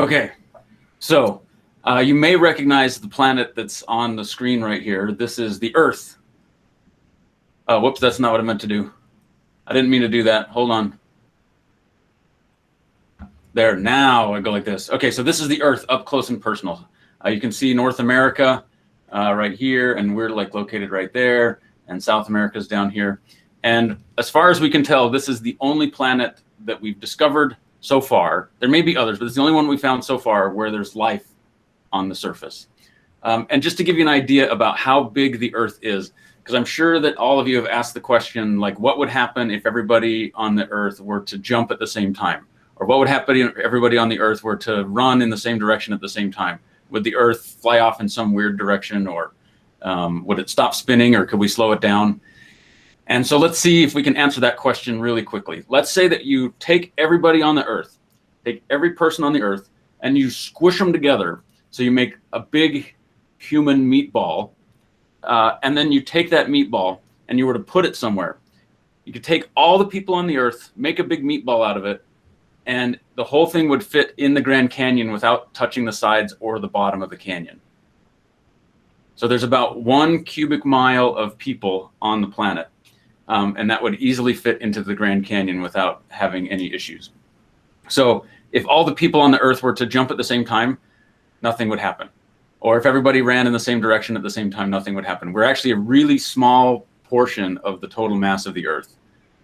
Okay, so you may recognize the planet that's on the screen right here. This is the Earth. Whoops, that's not what I meant to do. I didn't mean to do that. Hold on. There, now I go like this. Okay, so this is the Earth up close and personal. You can see North America right here, and we're like located right there, and South America's down here. And as far as we can tell, this is the only planet that we've discovered so far. There may be others, but it's the only one we found so far where there's life on the surface. And just to give you an idea about how big the Earth is, because I'm sure that all of you have asked the question, like, what would happen if everybody on the Earth were to jump at the same time? Or what would happen if everybody on the Earth were to run in the same direction at the same time? Would the Earth fly off in some weird direction, or would it stop spinning, or could we slow it down? And so let's see if we can answer that question really quickly. Let's say that you take everybody on the Earth, take every person on the Earth, and you squish them together. So you make a big human meatball, and then you take that meatball and you were to put it somewhere. You could take all the people on the Earth, make a big meatball out of it, and the whole thing would fit in the Grand Canyon without touching the sides or the bottom of the canyon. So there's about 1 cubic mile of people on the planet, and that would easily fit into the Grand Canyon without having any issues. So if all the people on the Earth were to jump at the same time, nothing would happen. Or if everybody ran in the same direction at the same time, nothing would happen. We're actually a really small portion of the total mass of the Earth.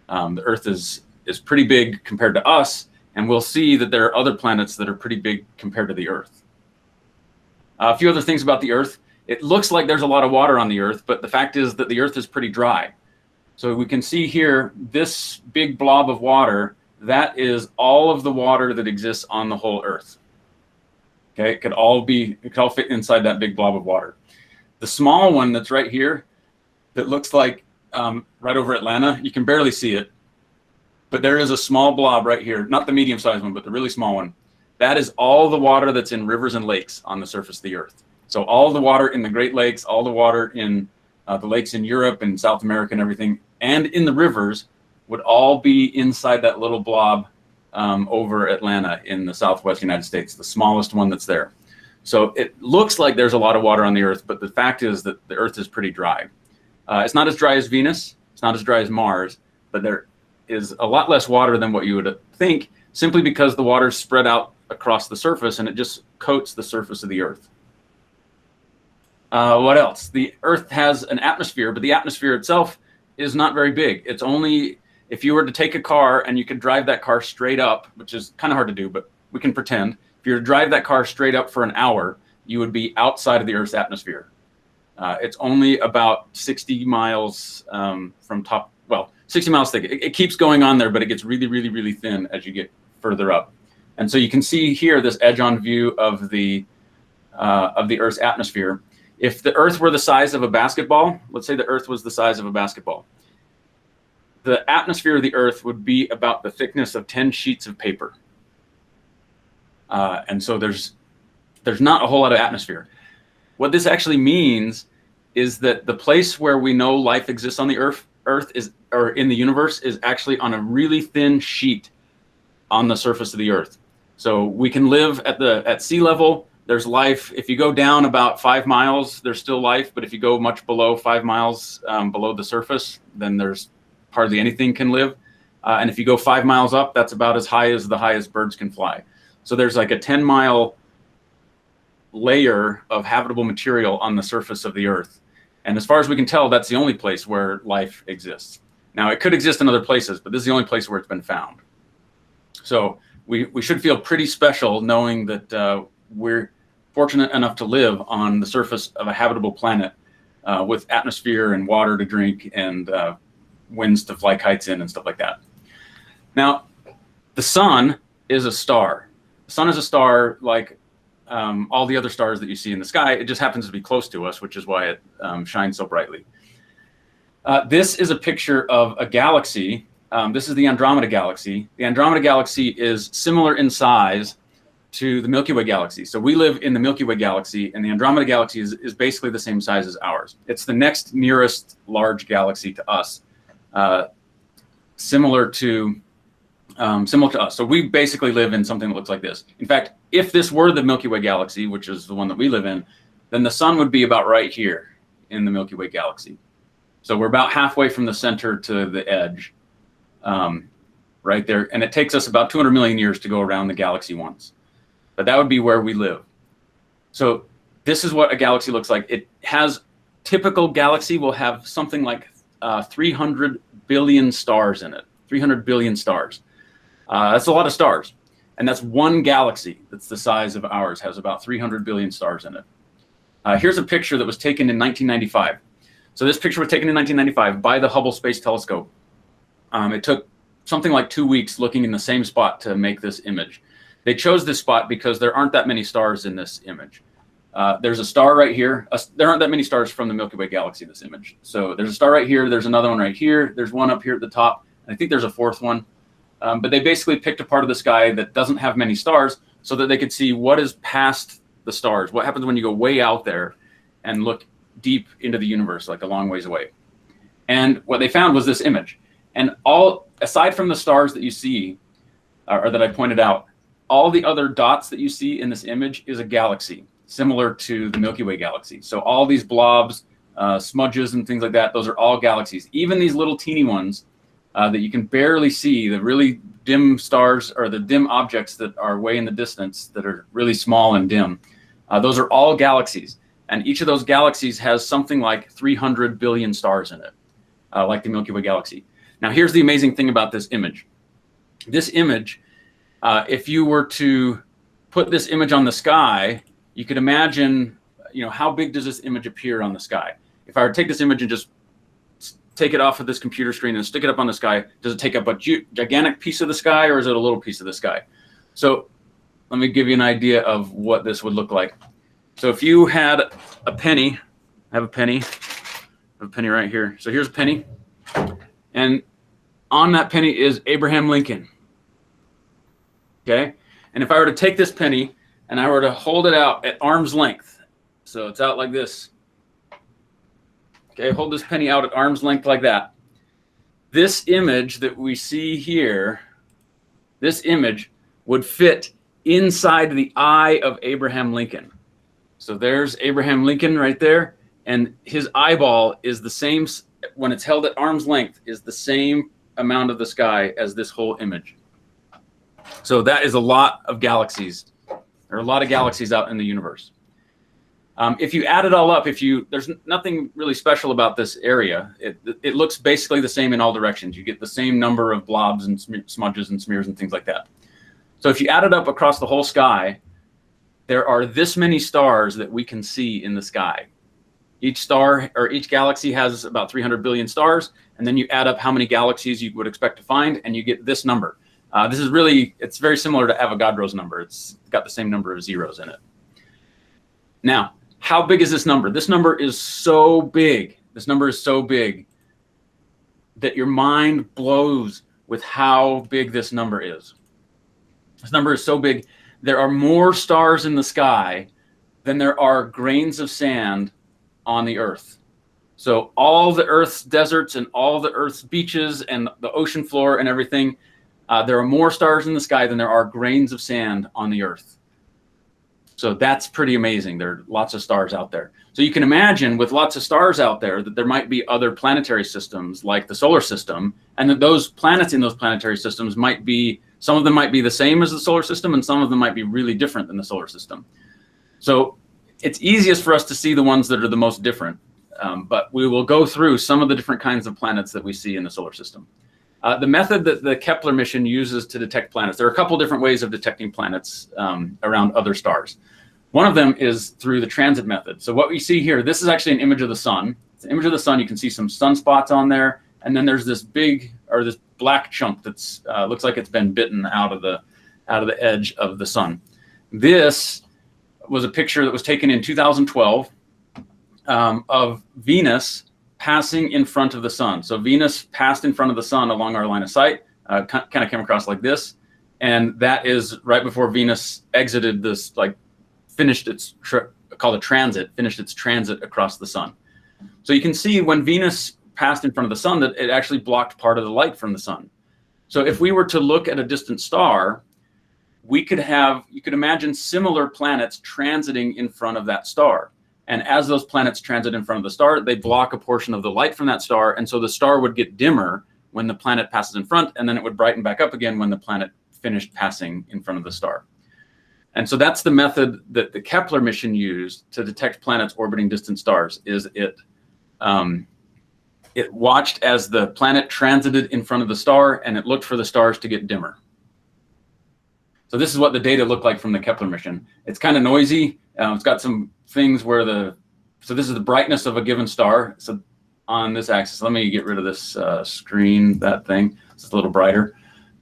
The Earth is pretty big compared to us, and we'll see that there are other planets that are pretty big compared to the Earth. A few other things about the Earth. It looks like there's a lot of water on the Earth, but the fact is that the Earth is pretty dry. So we can see here, this big blob of water, that is all of the water that exists on the whole Earth. Okay, it could all fit inside that big blob of water. The small one that's right here, that looks like right over Atlanta, you can barely see it, but there is a small blob right here, not the medium-sized one, but the really small one. That is all the water that's in rivers and lakes on the surface of the Earth. So all the water in the Great Lakes, all the water in the lakes in Europe and South America and everything, and in the rivers would all be inside that little blob over Atlanta in the Southwest United States, the smallest one that's there. So it looks like there's a lot of water on the Earth, but the fact is that the Earth is pretty dry. It's not as dry as Venus, it's not as dry as Mars, but there is a lot less water than what you would think, simply because the water is spread out across the surface and it just coats the surface of the Earth. What else? The Earth has an atmosphere, but the atmosphere itself is not very big. It's only, if you were to take a car and you could drive that car straight up, which is kind of hard to do, but we can pretend. If you were to drive that car straight up for an hour, you would be outside of the Earth's atmosphere. It's only about 60 miles from top, well, 60 miles thick. It keeps going on there, but it gets really, really, really thin as you get further up. And so you can see here this edge-on view of the Earth's atmosphere. If the Earth were the size of a basketball, let's say the Earth was the size of a basketball, the atmosphere of the Earth would be about the thickness of 10 sheets of paper. And so there's not a whole lot of atmosphere. What this actually means is that the place where we know life exists on the Earth is, or in the universe, is actually on a really thin sheet on the surface of the Earth. So we can live at sea level. There's life. If you go down about 5 miles, there's still life. But if you go much below 5 miles below the surface, then there's hardly anything can live. And if you go 5 miles up, that's about as high as the highest birds can fly. So there's like a 10-mile layer of habitable material on the surface of the Earth. And as far as we can tell, that's the only place where life exists. Now, it could exist in other places, but this is the only place where it's been found. So we should feel pretty special knowing that we're fortunate enough to live on the surface of a habitable planet with atmosphere and water to drink and winds to fly kites in and stuff like that. Now, the sun is a star. The sun is a star like all the other stars that you see in the sky. It just happens to be close to us, which is why it shines so brightly. This is a picture of a galaxy. This is the Andromeda Galaxy. The Andromeda Galaxy is similar in size to the Milky Way Galaxy. So we live in the Milky Way Galaxy, and the Andromeda Galaxy is basically the same size as ours. It's the next nearest large galaxy to us, similar to us. So we basically live in something that looks like this. In fact, if this were the Milky Way galaxy, which is the one that we live in, then the sun would be about right here in the Milky Way galaxy. So we're about halfway from the center to the edge, right there. And it takes us about 200 million years to go around the galaxy once. But that would be where we live. So this is what a galaxy looks like. It has, typical galaxy will have something like 300 billion stars in it. 300 billion stars. That's a lot of stars. And that's one galaxy that's the size of ours, has about 300 billion stars in it. Here's a picture that was taken in 1995. So this picture was taken in 1995 by the Hubble Space Telescope. It took something like 2 weeks looking in the same spot to make this image. They chose this spot because there aren't that many stars in this image. There's a star right here. There aren't that many stars from the Milky Way galaxy in this image. So there's a star right here. There's another one right here. There's one up here at the top. And I think there's a fourth one. But they basically picked a part of the sky that doesn't have many stars so that they could see what is past the stars. What happens when you go way out there and look deep into the universe, like a long ways away. And what they found was this image. And all, aside from the stars that you see, or that I pointed out, all the other dots that you see in this image is a galaxy, similar to the Milky Way galaxy. So all these blobs, smudges and things like that, those are all galaxies. Even these little teeny ones that you can barely see, the really dim stars or the dim objects that are way in the distance that are really small and dim, those are all galaxies. And each of those galaxies has something like 300 billion stars in it, like the Milky Way galaxy. Now, here's the amazing thing about this image. This image, if you were to put this image on the sky, you could imagine, how big does this image appear on the sky? If I were to take this image and just take it off of this computer screen and stick it up on the sky, does it take up a gigantic piece of the sky, or is it a little piece of the sky? So let me give you an idea of what this would look like. So if you had a penny, I have a penny right here. So here's a penny. And on that penny is Abraham Lincoln. Okay? And if I were to take this penny and I were to hold it out at arm's length, so it's out like this. Okay, hold this penny out at arm's length like that. This image that we see here, this image would fit inside the eye of Abraham Lincoln. So there's Abraham Lincoln right there, and his eyeball is the same, when it's held at arm's length, is the same amount of the sky as this whole image. So that is a lot of galaxies. There are a lot of galaxies out in the universe. If you add it all up, there's nothing really special about this area. It looks basically the same in all directions. You get the same number of blobs and smudges and smears and things like that. So if you add it up across the whole sky, there are this many stars that we can see in the sky. Each star or each galaxy has about 300 billion stars, and then you add up how many galaxies you would expect to find, and you get this number. It's very similar to Avogadro's number. It's got the same number of zeros in it. Now, how big is this number? This number is so big. This number is so big that your mind blows with how big this number is. This number is so big. There are more stars in the sky than there are grains of sand on the earth. So all the earth's deserts and all the earth's beaches and the ocean floor and everything, there are more stars in the sky than there are grains of sand on the earth. So that's pretty amazing. There are lots of stars out there. So you can imagine with lots of stars out there that there might be other planetary systems like the solar system, and that those planets in those planetary systems might be, some of them might be the same as the solar system, and some of them might be really different than the solar system. So it's easiest for us to see the ones that are the most different, but we will go through some of the different kinds of planets that we see in the solar system. The method that the Kepler mission uses to detect planets, there are a couple different ways of detecting planets around other stars. One of them is through the transit method. So what we see here, this is actually an image of the sun. It's an image of the sun. You can see some sunspots on there, and then there's this big, or this black chunk that's looks like it's been bitten out of the edge of the sun. This was a picture that was taken in 2012 of Venus passing in front of the sun. So Venus passed in front of the sun along our line of sight, kind of came across like this, and that is right before Venus exited this, finished its called a transit, finished its transit across the sun. So you can see when Venus passed in front of the sun that it actually blocked part of the light from the sun. So if we were to look at a distant star, you could imagine similar planets transiting in front of that star. And as those planets transit in front of the star, they block a portion of the light from that star. And so the star would get dimmer when the planet passes in front, and then it would brighten back up again when the planet finished passing in front of the star. And so that's the method that the Kepler mission used to detect planets orbiting distant stars. Is it watched as the planet transited in front of the star, and it looked for the stars to get dimmer. So this is what the data looked like from the Kepler mission. It's kind of noisy. It's got some things where so this is the brightness of a given star. So on this axis, let me get rid of this screen, that thing. It's a little brighter.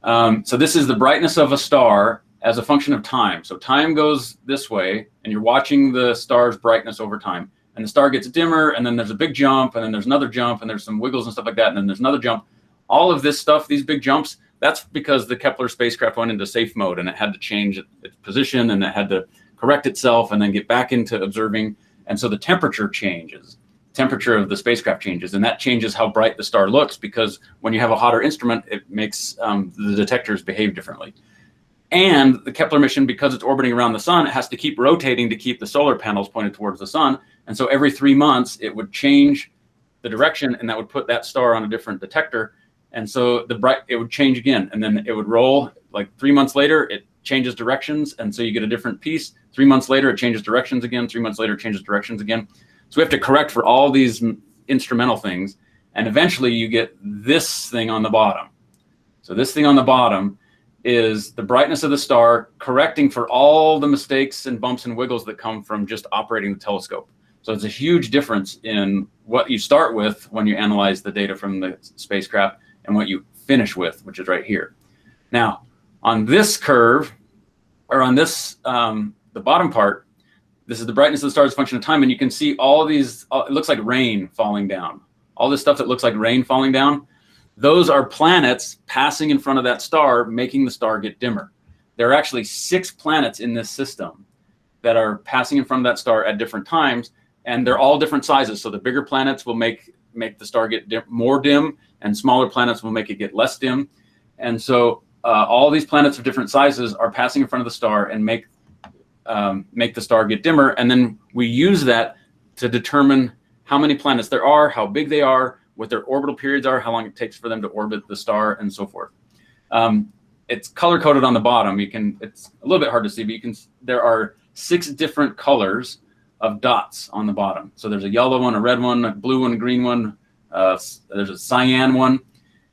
So this is the brightness of a star as a function of time. So time goes this way, and you're watching the star's brightness over time. And the star gets dimmer, and then there's a big jump, and then there's another jump, and there's some wiggles and stuff like that, and then there's another jump. All of this stuff, these big jumps, that's because the Kepler spacecraft went into safe mode, and it had to change its position, and it had to correct itself, and then get back into observing. And so the temperature changes. Temperature of the spacecraft changes, and that changes how bright the star looks, because when you have a hotter instrument, it makes the detectors behave differently. And the Kepler mission, because it's orbiting around the sun, it has to keep rotating to keep the solar panels pointed towards the sun. And so every 3 months, it would change the direction, and that would put that star on a different detector. And so it would change again, and then it would roll. Like 3 months later, it changes directions, and so you get a different piece. 3 months later, it changes directions again. 3 months later, it changes directions again. So we have to correct for all these instrumental things, and eventually you get this thing on the bottom. So this thing on the bottom is the brightness of the star correcting for all the mistakes and bumps and wiggles that come from just operating the telescope. So it's a huge difference in what you start with when you analyze the data from the spacecraft and what you finish with, which is right here. Now, on this curve, or on this, the bottom part, this is the brightness of the star as a function of time, and you can see all these, it looks like rain falling down. All this stuff that looks like rain falling down, those are planets passing in front of that star, making the star get dimmer. There are actually 6 planets in this system that are passing in front of that star at different times, and they're all different sizes. So the bigger planets will make the star get more dim, and smaller planets will make it get less dim. And so all these planets of different sizes are passing in front of the star and make the star get dimmer. And then we use that to determine how many planets there are, how big they are, what their orbital periods are, how long it takes for them to orbit the star, and so forth. It's color coded on the bottom. It's a little bit hard to see, but there are 6 different colors of dots on the bottom. So there's a yellow one, a red one, a blue one, a green one. There's a cyan one,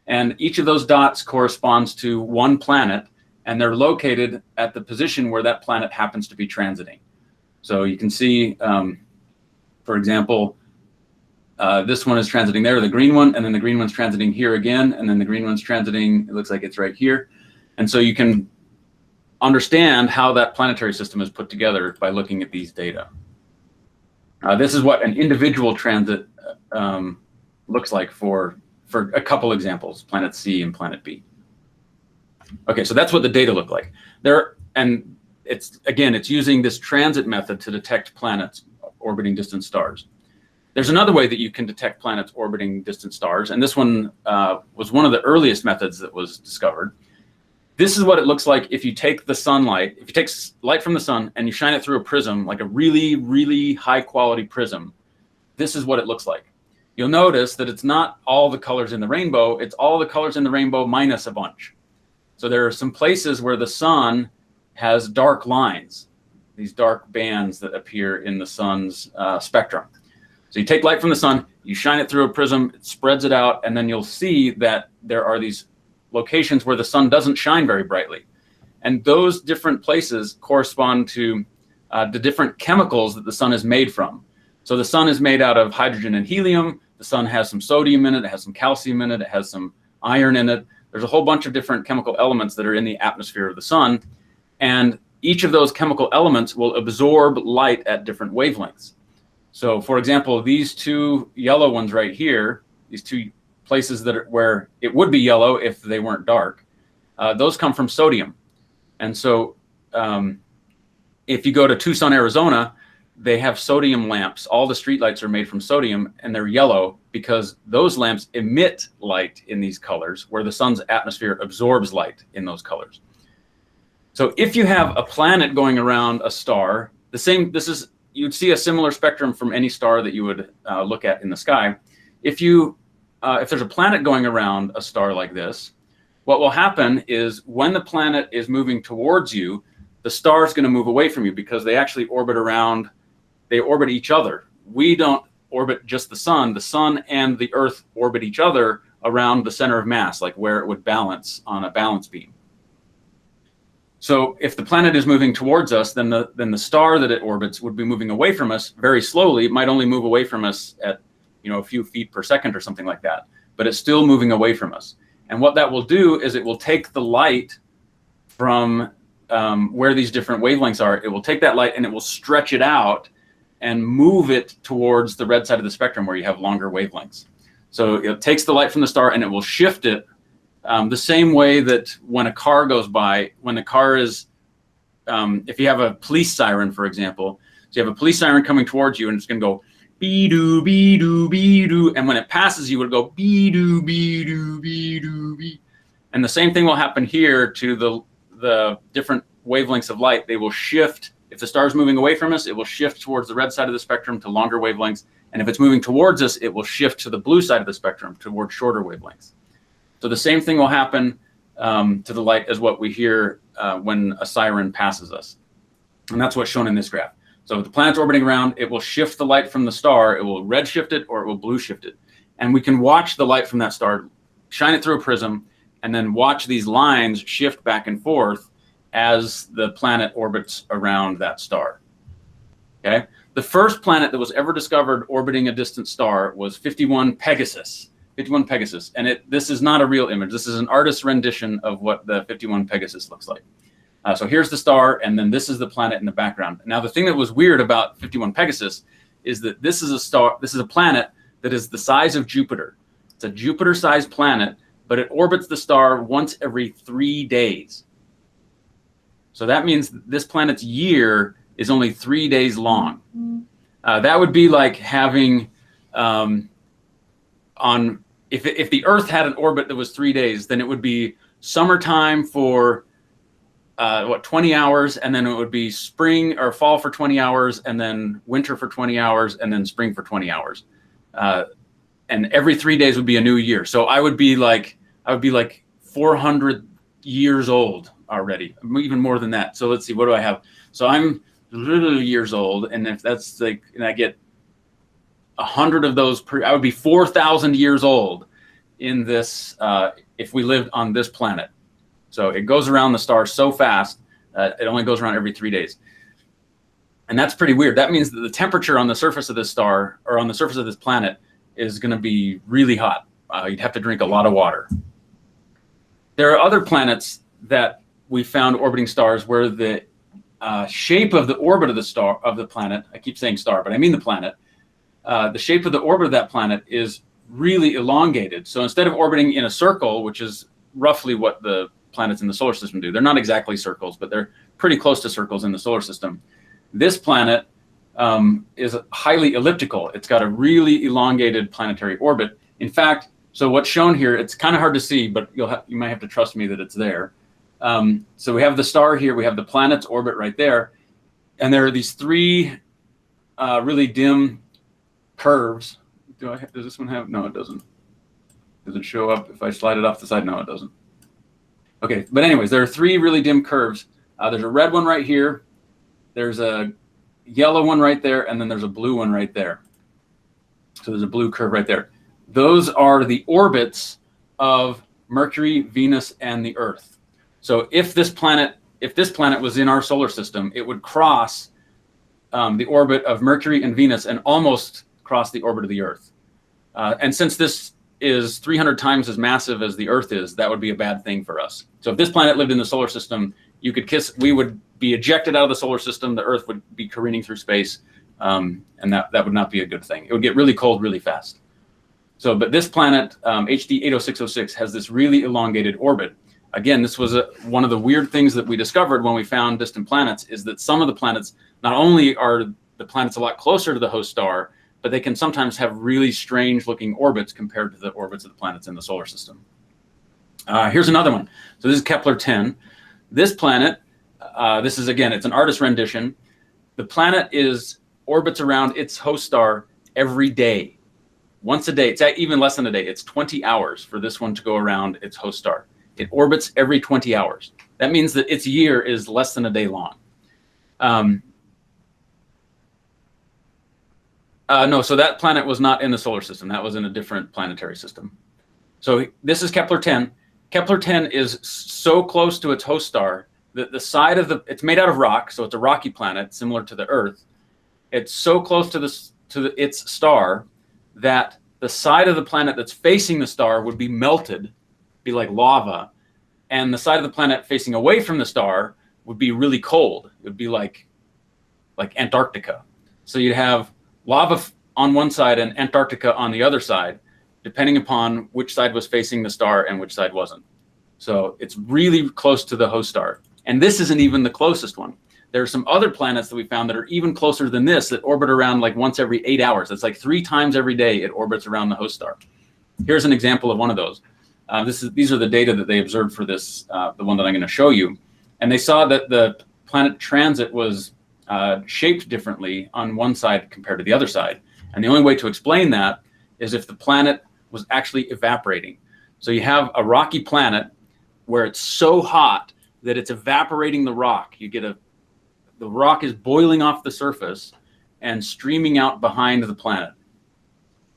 and each of those dots corresponds to one planet, and they're located at the position where that planet happens to be transiting. So you can see, for example, this one is transiting there, the green one, and then the green one's transiting here again, and then the green one's transiting, it looks like it's right here. And so you can understand how that planetary system is put together by looking at these data. This is what an individual transit looks like for a couple examples, planet C and planet B. Okay, so that's what the data look like. And it's using this transit method to detect planets orbiting distant stars. There's another way that you can detect planets orbiting distant stars, and this one was one of the earliest methods that was discovered. This is what it looks like if you take the sunlight, if you take light from the sun and you shine it through a prism, like a really, really high quality prism. This is what it looks like. You'll notice that it's not all the colors in the rainbow, it's all the colors in the rainbow minus a bunch. So there are some places where the sun has dark lines, these dark bands that appear in the sun's spectrum. So you take light from the sun, you shine it through a prism, it spreads it out, and then you'll see that there are these locations where the sun doesn't shine very brightly. And those different places correspond to the different chemicals that the sun is made from. So the sun is made out of hydrogen and helium. The sun has some sodium in it, it has some calcium in it, it has some iron in it. There's a whole bunch of different chemical elements that are in the atmosphere of the sun. And each of those chemical elements will absorb light at different wavelengths. So for example, these 2 yellow ones right here, these 2 places where it would be yellow if they weren't dark, those come from sodium. And so if you go to Tucson, Arizona, they have sodium lamps. All the streetlights are made from sodium, and they're yellow because those lamps emit light in these colors where the sun's atmosphere absorbs light in those colors. So if you have a planet going around a star, you'd see a similar spectrum from any star that you would look at in the sky. If there's a planet going around a star like this, what will happen is when the planet is moving towards you, the star is going to move away from you because they actually orbit each other. We don't orbit just the sun. The sun and the Earth orbit each other around the center of mass, like where it would balance on a balance beam. So if the planet is moving towards us, then the star that it orbits would be moving away from us very slowly. It might only move away from us at a few feet per second or something like that, but it's still moving away from us. And what that will do is it will take the light from where these different wavelengths are. It will take that light and it will stretch it out and move it towards the red side of the spectrum where you have longer wavelengths. So it takes the light from the star and it will shift it the same way that when a car goes by, when the car is, if you have a police siren, for example, so you have a police siren coming towards you and it's going to go be-doo, be-doo, be-doo, and when it passes you, it'll go be-doo, be-doo, be-doo, be. And the same thing will happen here to the different wavelengths of light. They will shift. If the star is moving away from us, it will shift towards the red side of the spectrum to longer wavelengths. And if it's moving towards us, it will shift to the blue side of the spectrum towards shorter wavelengths. So the same thing will happen to the light as what we hear when a siren passes us. And that's what's shown in this graph. So if the planet's orbiting around, it will shift the light from the star. It will red shift it or it will blue shift it. And we can watch the light from that star, shine it through a prism, and then watch these lines shift back and forth as the planet orbits around that star. Okay? The first planet that was ever discovered orbiting a distant star was 51 Pegasus. 51 Pegasus. And this is not a real image. This is an artist's rendition of what the 51 Pegasus looks like. So here's the star, and then this is the planet in the background. Now, the thing that was weird about 51 Pegasus is that this is a planet that is the size of Jupiter. It's a Jupiter-sized planet, but it orbits the star once every 3 days. So that means this planet's year is only 3 days long. That would be like having if the Earth had an orbit that was 3 days, then it would be summertime for 20 hours, and then it would be spring or fall for 20 hours, and then winter for 20 hours, and then spring for 20 hours. And every 3 days would be a new year. So I would be like 400 years old already, even more than that. So let's see, what do I have? So I'm years old, and if that's like, and I get 100 of those I would be 4,000 years old in this if we lived on this planet. So it goes around the star so fast, it only goes around every 3 days. And that's pretty weird. That means that the temperature on the surface of this star, or on the surface of this planet, is going to be really hot. You'd have to drink a lot of water. There are other planets that we found orbiting stars where the shape of the orbit of the planet, I keep saying star, but I mean the planet, the shape of the orbit of that planet is really elongated. So instead of orbiting in a circle, which is roughly what the planets in the solar system do, they're not exactly circles, but they're pretty close to circles in the solar system. This planet is highly elliptical. It's got a really elongated planetary orbit. In fact, so what's shown here, it's kind of hard to see, but you might have to trust me that it's there. So we have the star here, we have the planet's orbit right there, and there are these three really dim curves. Does this one have? No, it doesn't. Does it show up if I slide it off the side? No, it doesn't. Okay, but anyways, there are three really dim curves. There's a red one right here, there's a yellow one right there, and then there's a blue one right there. So there's a blue curve right there. Those are the orbits of Mercury, Venus, and the Earth. So if this planet was in our solar system, it would cross the orbit of Mercury and Venus and almost cross the orbit of the Earth. And since this is 300 times as massive as the Earth is, that would be a bad thing for us. So if this planet lived in the solar system, we would be ejected out of the solar system, the Earth would be careening through space, and that would not be a good thing. It would get really cold really fast. So, but this planet, HD 80606, has this really elongated orbit. Again, this was one of the weird things that we discovered when we found distant planets, is that some of the planets, not only are the planets a lot closer to the host star, but they can sometimes have really strange looking orbits compared to the orbits of the planets in the solar system. Here's another one. So this is Kepler 10. This planet this is, again, it's an artist rendition. The planet orbits around its host star every day. Once a day. It's even less than a day. It's 20 hours for this one to go around its host star. It orbits every 20 hours. That means that its year is less than a day long. No, so that planet was not in the solar system. That was in a different planetary system. So this is Kepler-10. Kepler-10 is so close to its host star that the side of it's made out of rock, so it's a rocky planet similar to the Earth. It's so close to its star that the side of the planet that's facing the star would be melted, be like lava, and the side of the planet facing away from the star would be really cold. It would be like Antarctica. So you'd have lava on one side and Antarctica on the other side, depending upon which side was facing the star and which side wasn't. So it's really close to the host star. And this isn't even the closest one. There are some other planets that we found that are even closer than this, that orbit around like once every 8 hours. It's like 3 times every day it orbits around the host star. Here's an example of one of those. These are the data that they observed for this, the one that I'm going to show you. And they saw that the planet transit was shaped differently on one side compared to the other side. And the only way to explain that is if the planet was actually evaporating. So you have a rocky planet where it's so hot that it's evaporating the rock. You get the rock is boiling off the surface and streaming out behind the planet.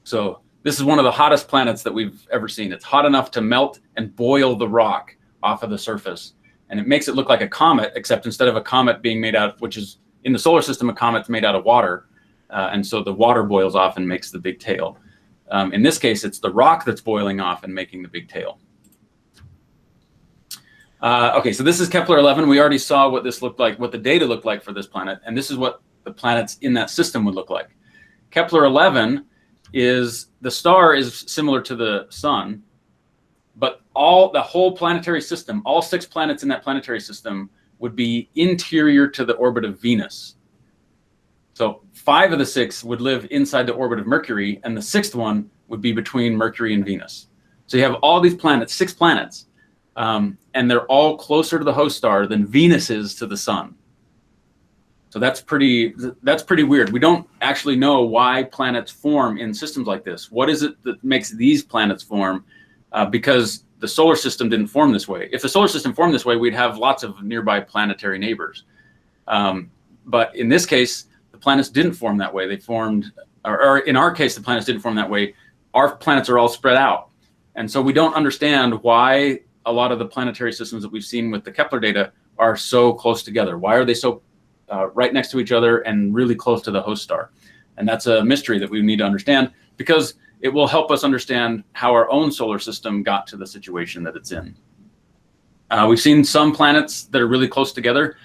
So this is one of the hottest planets that we've ever seen. It's hot enough to melt and boil the rock off of the surface. And it makes it look like a comet, except instead of a comet being made out, which is in the solar system, a comet's made out of water. And so the water boils off and makes the big tail. In this case, it's the rock that's boiling off and making the big tail. Okay, so this is Kepler-11. We already saw what this looked like, what the data looked like for this planet, and this is what the planets in that system would look like. Kepler-11 the star is similar to the sun, but the whole planetary system, all 6 planets in that planetary system would be interior to the orbit of Venus. So 5 of the 6 would live inside the orbit of Mercury, and the 6th one would be between Mercury and Venus. So you have all these planets, 6 planets, and they're all closer to the host star than Venus is to the sun. So that's pretty weird. We don't actually know why planets form in systems like this. What is it that makes these planets form? Because the solar system didn't form this way. If the solar system formed this way, we'd have lots of nearby planetary neighbors. But in this case, the planets didn't form that way. They formed, or in our case, the planets didn't form that way. Our planets are all spread out. And so we don't understand why a lot of the planetary systems that we've seen with the Kepler data are so close together. Why are they so right next to each other and really close to the host star? And that's a mystery that we need to understand, because it will help us understand how our own solar system got to the situation that it's in. We've seen some planets that are really close together.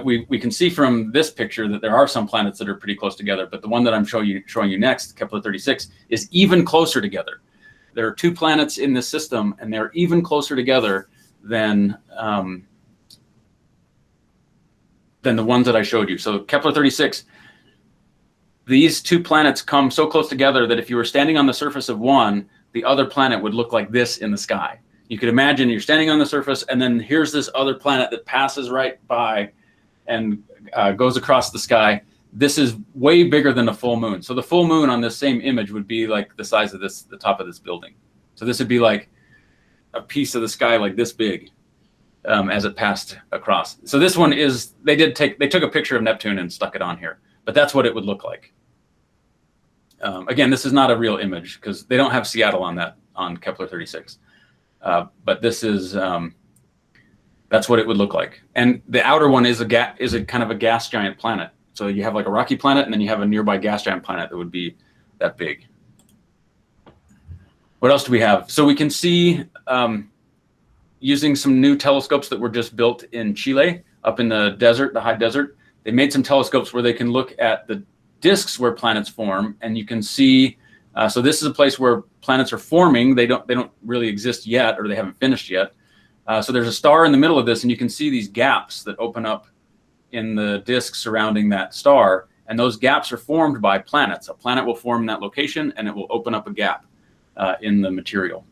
We can see from this picture that there are some planets that are pretty close together, but the one that I'm showing you next, Kepler-36, is even closer together. There are 2 planets in this system, and they're even closer together than the ones that I showed you. So Kepler-36, these 2 planets come so close together that if you were standing on the surface of one, the other planet would look like this in the sky. You could imagine you're standing on the surface, and then here's this other planet that passes right by and goes across the sky. This is way bigger than a full moon. So the full moon on this same image would be like the size of the top of this building. So this would be like a piece of the sky like this big as it passed across. So this one is, they took a picture of Neptune and stuck it on here, but that's what it would look like. Again, this is not a real image because they don't have Seattle on Kepler-36. But this is, that's what it would look like. And the outer one is a kind of a gas giant planet. So you have like a rocky planet, and then you have a nearby gas giant planet that would be that big. What else do we have? So we can see, using some new telescopes that were just built in Chile, up in the desert, the high desert, they made some telescopes where they can look at the disks where planets form, and you can see, so this is a place where planets are forming. They don't really exist yet, or they haven't finished yet. So there's a star in the middle of this, and you can see these gaps that open up in the disk surrounding that star, and those gaps are formed by planets. A planet will form in that location, and it will open up a gap in the material.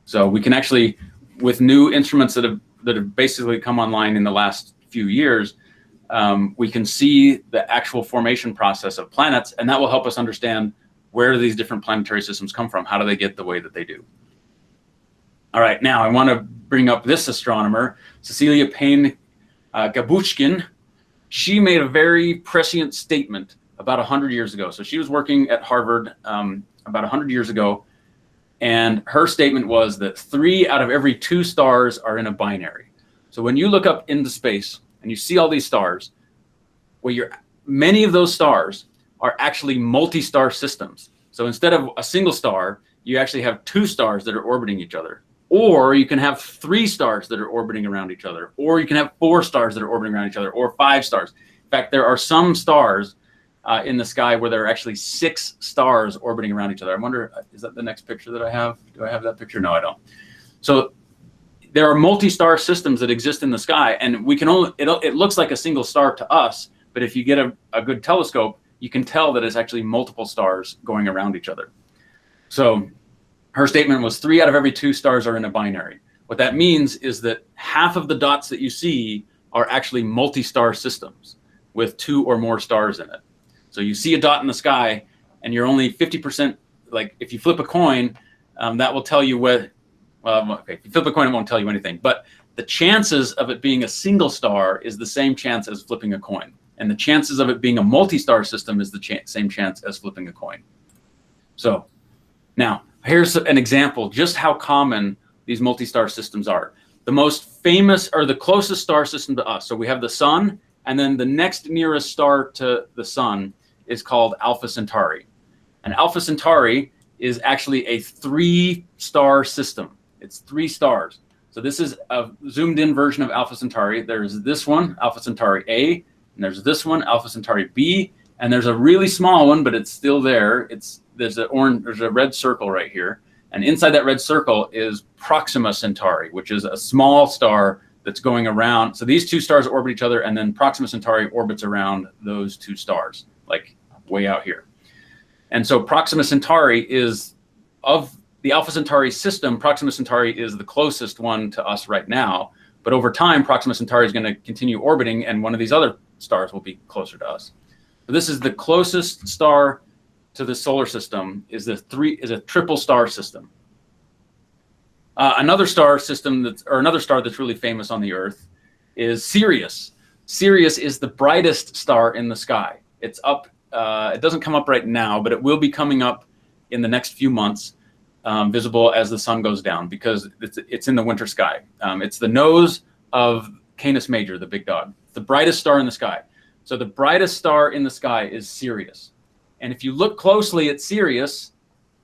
So we can actually, with new instruments that have basically come online in the last few years, we can see the actual formation process of planets, and that will help us understand where do these different planetary systems come from? How do they get the way that they do? All right, now I want to bring up this astronomer, Cecilia Payne Gabushkin. She made a very prescient statement about 100 years ago. So she was working at Harvard about 100 years ago, and her statement was that 3 out of every 2 stars are in a binary. So when you look up into space and you see all these stars, many of those stars are actually multi-star systems. So instead of a single star, you actually have 2 stars that are orbiting each other. Or you can have 3 stars that are orbiting around each other. Or you can have 4 stars that are orbiting around each other, or 5 stars. In fact, there are some stars in the sky where there are actually 6 stars orbiting around each other. I wonder, is that the next picture that I have? Do I have that picture? No, I don't. So there are multi-star systems that exist in the sky, and we can only, it looks like a single star to us, but if you get a good telescope, you can tell that it's actually multiple stars going around each other. So her statement was 3 out of every 2 stars are in a binary. What that means is that half of the dots that you see are actually multi-star systems with 2 or more stars in it. So you see a dot in the sky and you're only 50%, like if you flip a coin, that will tell you what, okay, if you flip a coin, it won't tell you anything. But the chances of it being a single star is the same chance as flipping a coin. And the chances of it being a multi-star system is the same chance as flipping a coin. So now, here's an example just how common these multi-star systems are. The most famous, or the closest star system to us, so we have the sun, and then the next nearest star to the sun is called Alpha Centauri. And Alpha Centauri is actually a 3-star system. It's 3 stars. So this is a zoomed in version of Alpha Centauri. There's this one, Alpha Centauri A, and there's this one, Alpha Centauri B, and there's a really small one, but it's still there. There's a red circle right here, and inside that red circle is Proxima Centauri, which is a small star that's going around. So these 2 stars orbit each other, and then Proxima Centauri orbits around those 2 stars, like way out here. And so Proxima Centauri is, of the Alpha Centauri system, Proxima Centauri is the closest one to us right now. But over time, Proxima Centauri is going to continue orbiting, and one of these other stars will be closer to us. So this is the closest star to the solar system, is a triple star system. Another star that's really famous on the Earth is Sirius. Sirius is the brightest star in the sky. It's up. It doesn't come up right now, but it will be coming up in the next few months, visible as the sun goes down, because it's in the winter sky. It's the nose of Canis Major, the big dog. It's the brightest star in the sky. So the brightest star in the sky is Sirius. And if you look closely at Sirius,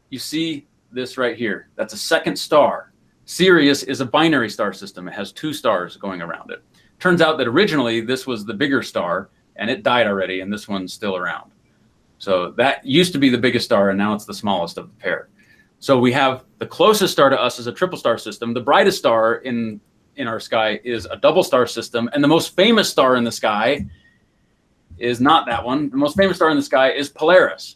you see this right here. That's a second star. Sirius is a binary star system. It has 2 stars going around it. Turns out that originally this was the bigger star, and it died already, and this one's still around. So that used to be the biggest star, and now it's the smallest of the pair. So we have the closest star to us is a triple star system. The brightest star in our sky is a double star system, and the most famous star in the sky is not that one. The most famous star in the sky is Polaris.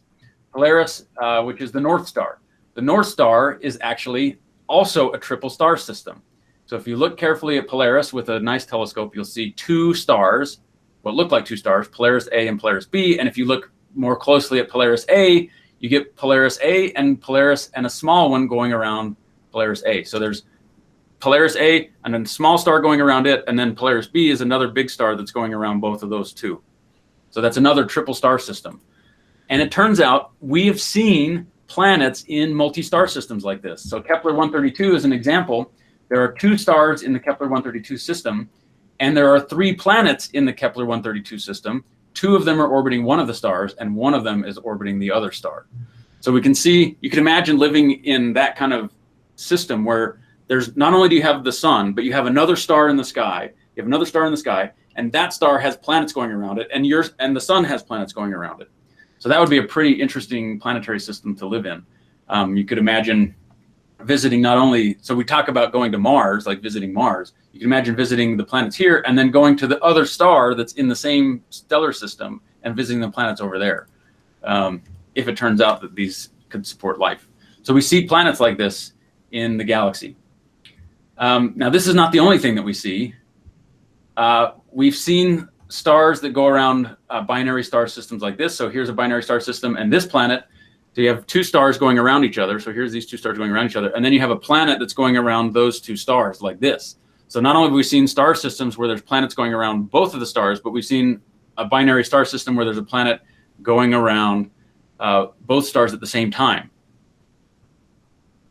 Polaris, which is the North Star. The North Star is actually also a triple star system. So if you look carefully at Polaris with a nice telescope, you'll see 2 stars, what look like 2 stars, Polaris A and Polaris B. And if you look more closely at Polaris A, you get Polaris A and Polaris and a small one going around Polaris A. So there's Polaris A and then a small star going around it, and then Polaris B is another big star that's going around both of those 2. So that's another triple star system. And it turns out we have seen planets in multi-star systems like this. So Kepler-132 is an example. There are 2 stars in the Kepler-132 system, and there are 3 planets in the Kepler-132 system. 2 of them are orbiting one of the stars, and one of them is orbiting the other star. So we can see, you can imagine living in that kind of system where there's not only do you have the sun, but you have another star in the sky. You have another star in the sky, and that star has planets going around it, and the sun has planets going around it. So that would be a pretty interesting planetary system to live in. You could imagine visiting not only, so we talk about going to Mars, like visiting Mars. You can imagine visiting the planets here and then going to the other star that's in the same stellar system and visiting the planets over there, if it turns out that these could support life. So we see planets like this in the galaxy. Now, this is not the only thing that we see. we've seen stars that go around binary star systems like this. So here's a binary star system, and this planet, so you have two stars going around each other. So here's these two stars going around each other, and then you have a planet that's going around those two stars like this. So not only have we seen star systems where there's planets going around both of the stars, but we've seen a binary star system where there's a planet going around both stars at the same time.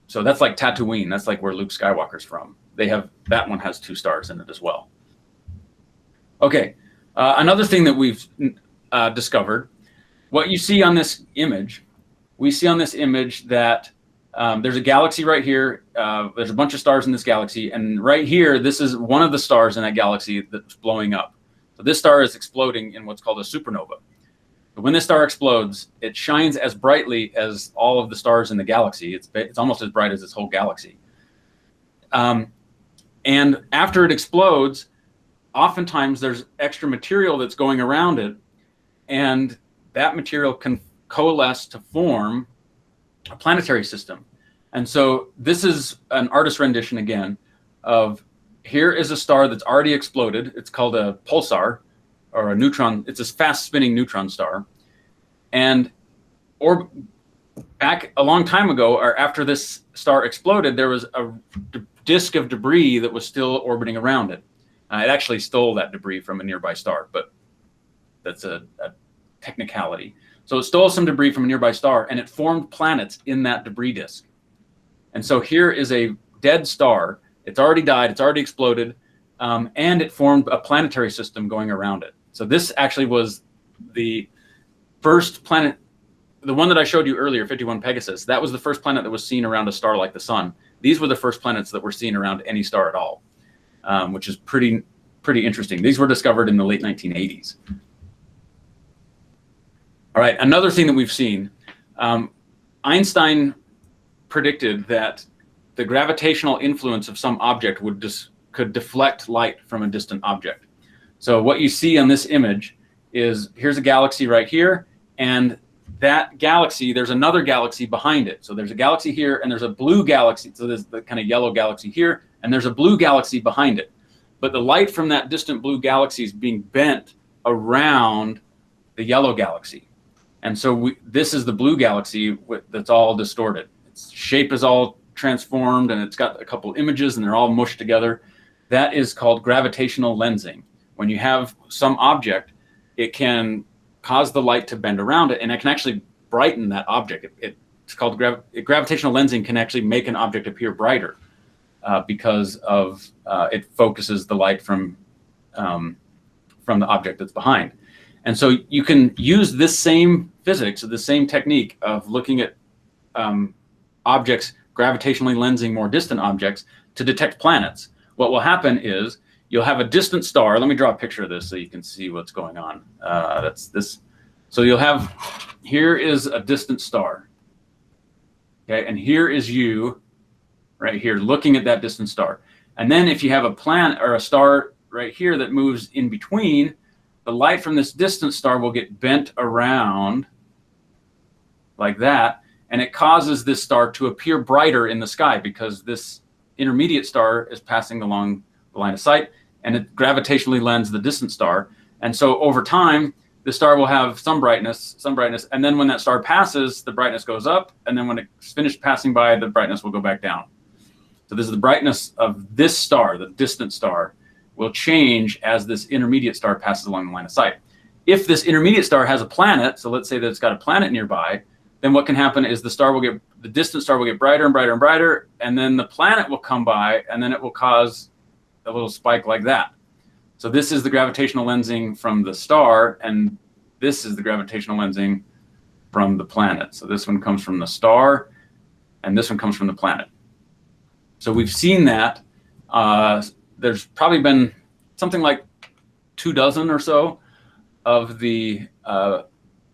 So that's like Tatooine. That's like where Luke Skywalker's from. That one has two stars in it as well. Okay, another thing that we've discovered, what you see on this image, we see on this image that there's a galaxy right here. There's a bunch of stars in this galaxy, and right here, this is one of the stars in that galaxy that's blowing up. So this star is exploding in what's called a supernova. But when this star explodes, it shines as brightly as all of the stars in the galaxy. It's almost as bright as this whole galaxy. And after it explodes, oftentimes there's extra material that's going around it, and that material can coalesce to form a planetary system. And so this is an artist rendition again of, here is a star that's already exploded. It's called a pulsar, or a neutron. It's a fast spinning neutron star. And back a long time ago, or after this star exploded, there was a disk of debris that was still orbiting around it. It actually stole that debris from a nearby star, but that's a technicality. So it stole some debris from a nearby star, and it formed planets in that debris disk. And so here is a dead star. It's already died, it's already exploded, and it formed a planetary system going around it. So this actually was the first planet, the one that I showed you earlier, 51 Pegasus. That was the first planet that was seen around a star like the sun. These were the first planets that were seen around any star at all, which is pretty interesting. These were discovered in the late 1980s. All right, another thing that we've seen, Einstein predicted that the gravitational influence of some object could deflect light from a distant object. So what you see on this image is, here's a galaxy right here, and that galaxy, there's another galaxy behind it. So there's a galaxy here, and there's a blue galaxy. So there's the kind of yellow galaxy here, and there's a blue galaxy behind it. But the light from that distant blue galaxy is being bent around the yellow galaxy. And so this is the blue galaxy that's all distorted. Its shape is all transformed, and it's got a couple images, and they're all mushed together. That is called gravitational lensing. When you have some object, it can cause the light to bend around it, and it can actually brighten that object. It's called gravitational lensing. Can actually make an object appear brighter because of it focuses the light from the object that's behind. And so you can use this same physics, or the same technique of looking at objects, gravitationally lensing more distant objects to detect planets. What will happen is you'll have a distant star. Let me draw a picture of this so you can see what's going on. That's this. So you'll have, here is a distant star. Okay, and here is you right here looking at that distant star. And then if you have a planet or a star right here that moves in between, the light from this distant star will get bent around like that, and it causes this star to appear brighter in the sky because this intermediate star is passing along the line of sight, and it gravitationally lends the distant star. And so over time, the star will have some brightness, and then when that star passes, the brightness goes up, and then when it's finished passing by, the brightness will go back down. So this is the brightness of this star, the distant star, will change as this intermediate star passes along the line of sight. If this intermediate star has a planet, so let's say that it's got a planet nearby, then what can happen is the distant star will get brighter and brighter and brighter, and then the planet will come by, and then it will cause a little spike like that. So this is the gravitational lensing from the star, and this is the gravitational lensing from the planet. So this one comes from the star, and this one comes from the planet. So we've seen that. There's probably been something like 24 or so of the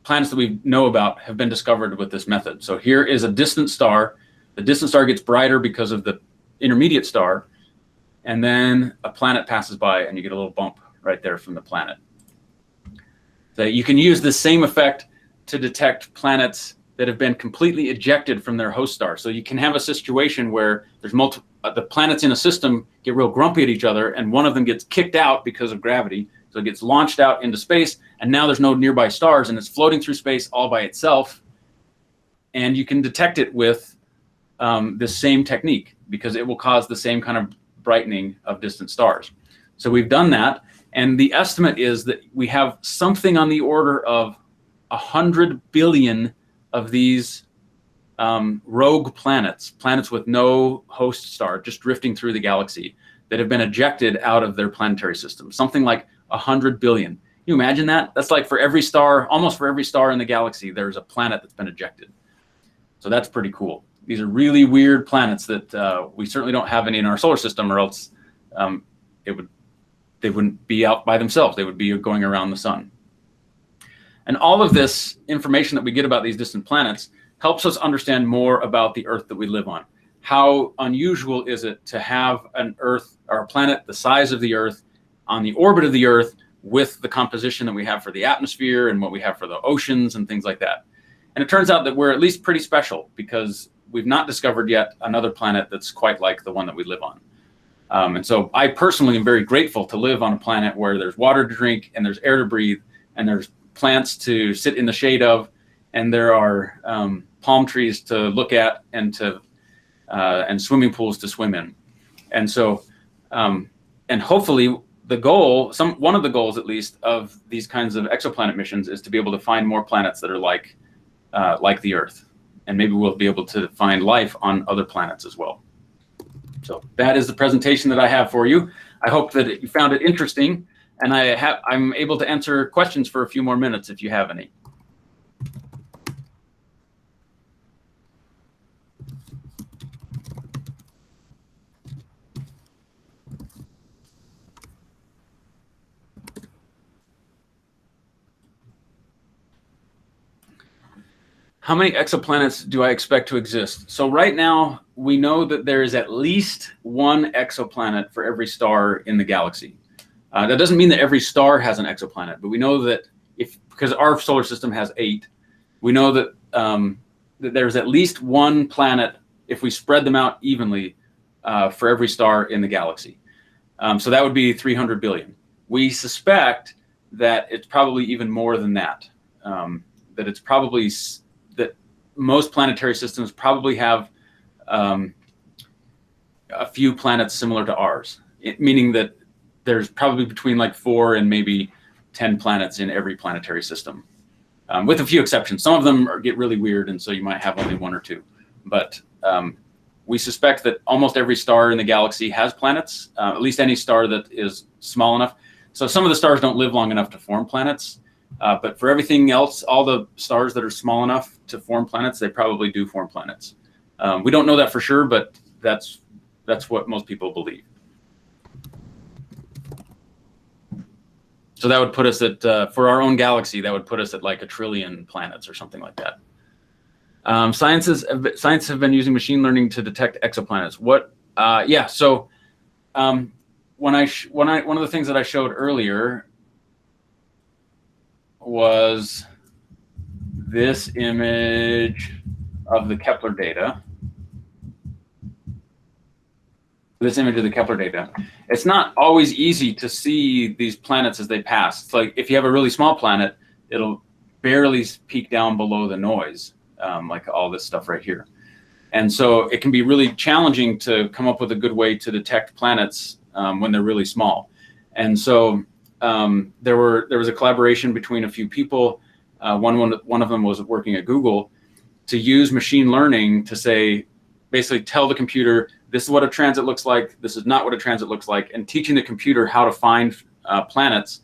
planets that we know about have been discovered with this method. So here is a distant star. The distant star gets brighter because of the intermediate star, and then a planet passes by, and you get a little bump right there from the planet. So you can use the same effect to detect planets that have been completely ejected from their host star. So you can have a situation where there's the planets in a system get real grumpy at each other, and one of them gets kicked out because of gravity, So it gets launched out into space, and now there's no nearby stars, and it's floating through space all by itself. And you can detect it with this same technique, because it will cause the same kind of brightening of distant stars. So we've done that, and the estimate is that we have something on the order of 100 billion of these rogue planets, planets with no host star, just drifting through the galaxy, that have been ejected out of their planetary system. Something like 100 billion. Can you imagine that? That's like for every star, almost for every star in the galaxy, there's a planet that's been ejected. So that's pretty cool. These are really weird planets that we certainly don't have any in our solar system, or else they wouldn't be out by themselves. They would be going around the sun. And all of this information that we get about these distant planets helps us understand more about the Earth that we live on. How unusual is it to have an Earth, or a planet the size of the Earth, on the orbit of the Earth, with the composition that we have for the atmosphere and what we have for the oceans and things like that. And it turns out that we're at least pretty special, because we've not discovered yet another planet that's quite like the one that we live on. And so I personally am very grateful to live on a planet where there's water to drink, and there's air to breathe, and there's plants to sit in the shade of, and there are palm trees to look at, and swimming pools to swim in. And so, and hopefully the goal, one of the goals at least, of these kinds of exoplanet missions is to be able to find more planets that are like the Earth. And maybe we'll be able to find life on other planets as well. So that is the presentation that I have for you. I hope that you found it interesting, and I'm able to answer questions for a few more minutes if you have any. How many exoplanets do I expect to exist? So right now, we know that there is at least one exoplanet for every star in the galaxy. That doesn't mean that every star has an exoplanet, but we know that because our solar system has 8, we know that, that there's at least one planet, if we spread them out evenly, for every star in the galaxy. So that would be 300 billion. We suspect that it's probably even more than that. That it's probably that most planetary systems probably have a few planets similar to ours, meaning that there's probably between like 4 and maybe 10 planets in every planetary system, with a few exceptions. Some of them get really weird, and so you might have only 1 or 2. But we suspect that almost every star in the galaxy has planets, at least any star that is small enough. So some of the stars don't live long enough to form planets. But for everything else, all the stars that are small enough to form planets, they probably do form planets. We don't know that for sure, but that's what most people believe. So that would put us at, for our own galaxy, that would put us at like 1 trillion planets or something like that. Science have been using machine learning to detect exoplanets. Yeah. So one of the things that I showed earlier was this image of the Kepler data. This image of the Kepler data. It's not always easy to see these planets as they pass. It's like if you have a really small planet, it'll barely peek down below the noise, like all this stuff right here. And so it can be really challenging to come up with a good way to detect planets when they're really small. And so there was a collaboration between a few people. One of them was working at Google to use machine learning to say, basically tell the computer, this is what a transit looks like, this is not what a transit looks like, and teaching the computer how to find planets.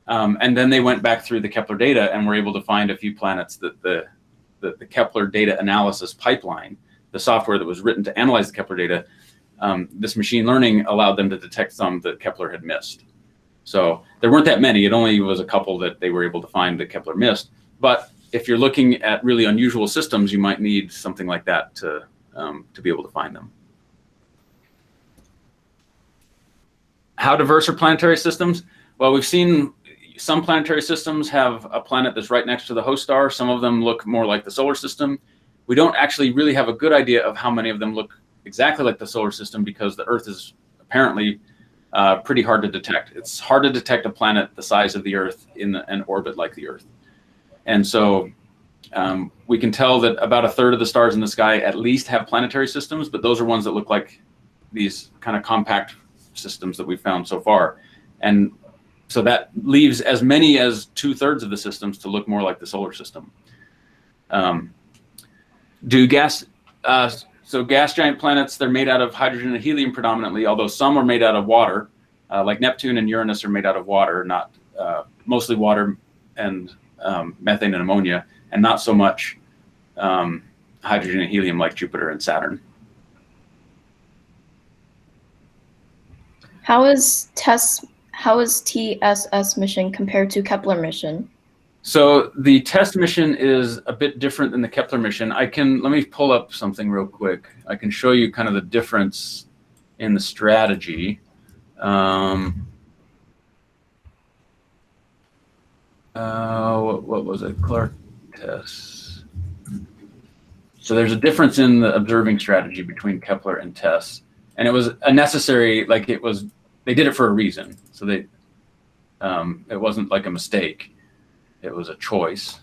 And then they went back through the Kepler data and were able to find a few planets that the Kepler data analysis pipeline, the software that was written to analyze the Kepler data, this machine learning allowed them to detect some that Kepler had missed. So there weren't that many. It only was a couple that they were able to find that Kepler missed. But if you're looking at really unusual systems, you might need something like that to be able to find them. How diverse are planetary systems? Well, we've seen some planetary systems have a planet that's right next to the host star. Some of them look more like the solar system. We don't actually really have a good idea of how many of them look exactly like the solar system, because the Earth is apparently pretty hard to detect. It's hard to detect a planet the size of the Earth in an orbit like the Earth. And so we can tell that about a third of the stars in the sky at least have planetary systems, but those are ones that look like these kind of compact systems that we've found so far. And so that leaves as many as 2/3 of the systems to look more like the solar system. So gas giant planets, they're made out of hydrogen and helium predominantly, although some are made out of water, like Neptune and Uranus are made out of water, not mostly water and methane and ammonia, and not so much hydrogen and helium like Jupiter and Saturn. How is TSS mission compared to Kepler mission? So the TESS mission is a bit different than the Kepler mission. let me pull up something real quick. I can show you kind of the difference in the strategy. What was it? Clark TESS. So there's a difference in the observing strategy between Kepler and TESS. And it was a necessary, they did it for a reason. So it wasn't like a mistake. It was a choice.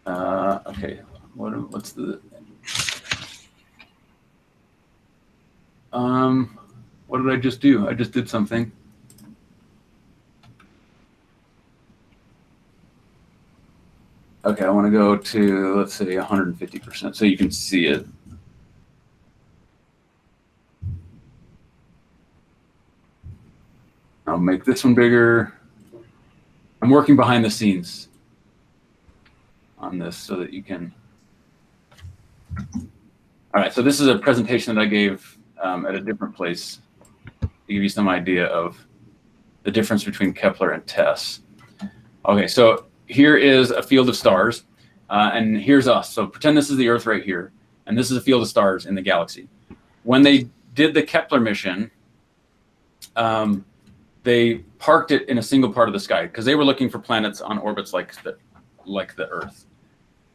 Okay, what's the, what did I just do? I just did something. Okay, I want to go to, let's say 150%, so you can see it. I'll make this one bigger. I'm working behind the scenes on this so that you can. All right, so this is a presentation that I gave at a different place to give you some idea of the difference between Kepler and TESS. Okay, so here is a field of stars, and here's us. So pretend this is the Earth right here, and this is a field of stars in the galaxy. When they did the Kepler mission, they parked it in a single part of the sky because they were looking for planets on orbits like the Earth.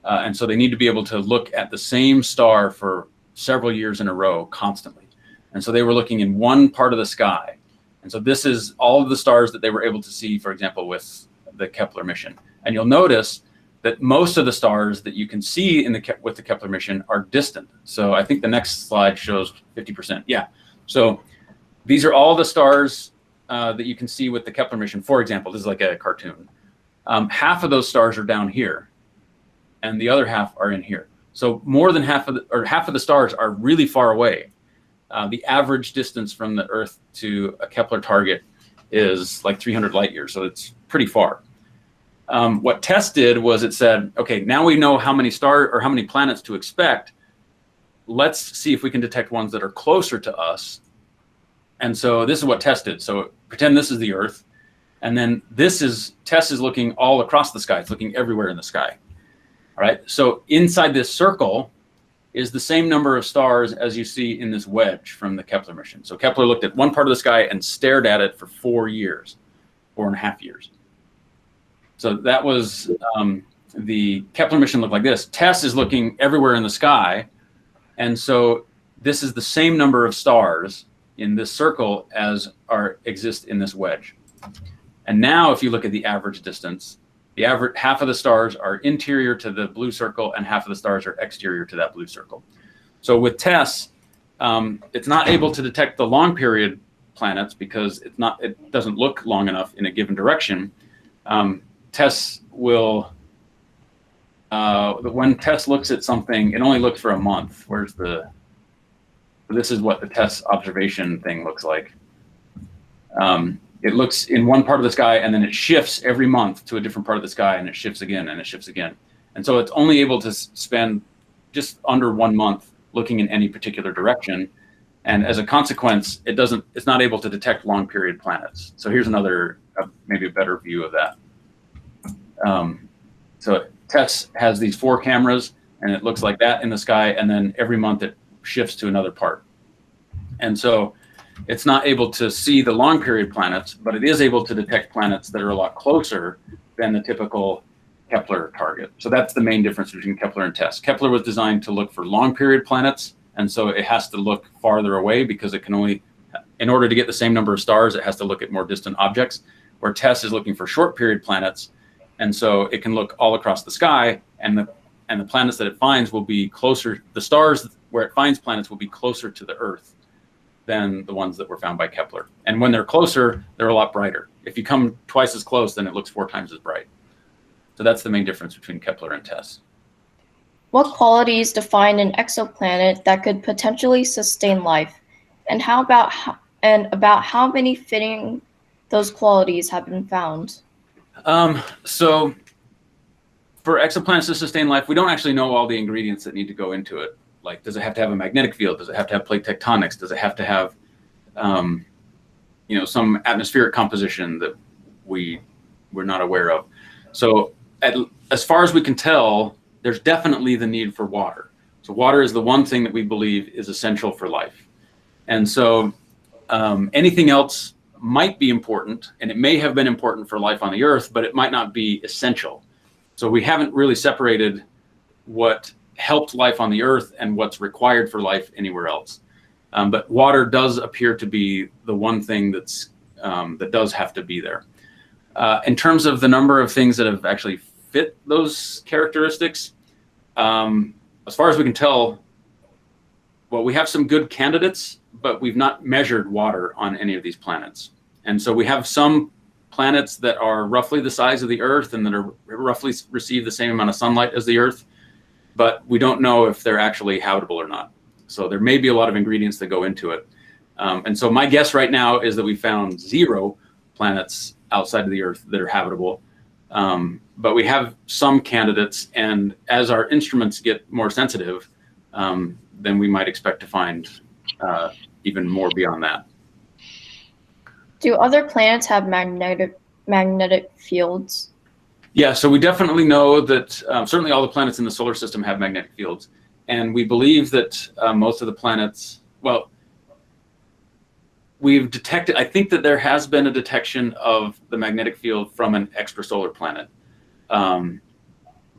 And so they need to be able to look at the same star for several years in a row constantly. And so they were looking in one part of the sky. And so this is all of the stars that they were able to see, for example, with the Kepler mission. And you'll notice that most of the stars that you can see with the Kepler mission are distant. So I think the next slide shows 50%. Yeah. So these are all the stars that you can see with the Kepler mission. For example, this is like a cartoon. Half of those stars are down here, and the other half are in here. So more than half of the stars are really far away. The average distance from the Earth to a Kepler target is like 300 light years, so it's pretty far. What TESS did was it said, okay, now we know how many how many planets to expect. Let's see if we can detect ones that are closer to us. And so this is what TESS did. So pretend this is the Earth, and then TESS is looking all across the sky. It's looking everywhere in the sky. All right. So inside this circle is the same number of stars as you see in this wedge from the Kepler mission. So Kepler looked at one part of the sky and stared at it for 4 years, 4.5 years. So that was the Kepler mission looked like this. TESS is looking everywhere in the sky. And so this is the same number of stars in this circle as exist in this wedge. And now if you look at the average distance, half of the stars are interior to the blue circle and half of the stars are exterior to that blue circle. So with TESS, it's not able to detect the long period planets because it doesn't look long enough in a given direction. TESS will, when TESS looks at something, it only looks for a month. This is what the TESS observation thing looks like. It looks in one part of the sky and then it shifts every month to a different part of the sky, and it shifts again and it shifts again. And so it's only able to spend just under 1 month looking in any particular direction. And as a consequence, it's not able to detect long period planets. So here's another, maybe a better view of that. So TESS has these 4 cameras and it looks like that in the sky. And then every month it shifts to another part. And so it's not able to see the long period planets, but it is able to detect planets that are a lot closer than the typical Kepler target. So that's the main difference between Kepler and TESS. Kepler was designed to look for long period planets, And so it has to look farther away because it can only, in order to get the same number of stars, it has to look at more distant objects, where TESS is looking for short period planets. And so it can look all across the sky, and the planets that it finds will be closer, the stars where it finds planets will be closer to the Earth than the ones that were found by Kepler. And when they're closer, they're a lot brighter. If you come twice as close, then it looks 4 times as bright. So that's the main difference between Kepler and TESS. What qualities define an exoplanet that could potentially sustain life? And about how many fitting those qualities have been found? So for exoplanets to sustain life, we don't actually know all the ingredients that need to go into it. Like, does it have to have a magnetic field? Does it have to have plate tectonics? Does it have to have, some atmospheric composition that we're not aware of? So as far as we can tell, there's definitely the need for water. So water is the one thing that we believe is essential for life. And so anything else might be important, and it may have been important for life on the Earth, but it might not be essential. So we haven't really separated what helped life on the Earth and what's required for life anywhere else. But water does appear to be the one thing that does have to be there. In terms of the number of things that have actually fit those characteristics, as far as we can tell, well, we have some good candidates, but we've not measured water on any of these planets. And so we have some planets that are roughly the size of the Earth and that are roughly receive the same amount of sunlight as the Earth, but we don't know if they're actually habitable or not. So there may be a lot of ingredients that go into it. And so my guess right now is that we found 0 planets outside of the Earth that are habitable. But we have some candidates, and as our instruments get more sensitive, then we might expect to find even more beyond that. Do other planets have magnetic fields? Yeah, so we definitely know that certainly all the planets in the solar system have magnetic fields. And we believe that most of the planets, well, we've detected, I think that there has been a detection of the magnetic field from an extrasolar planet.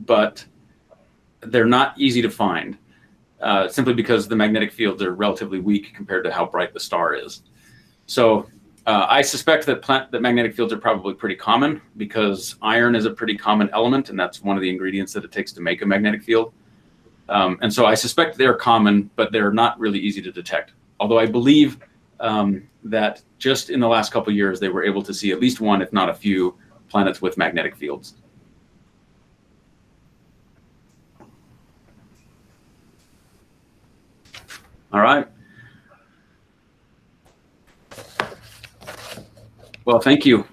But they're not easy to find, simply because the magnetic fields are relatively weak compared to how bright the star is. So I suspect that magnetic fields are probably pretty common, because iron is a pretty common element, and that's one of the ingredients that it takes to make a magnetic field. And so I suspect they're common, but they're not really easy to detect. Although I believe that just in the last couple of years, they were able to see at least one, if not a few, planets with magnetic fields. All right. Well, thank you.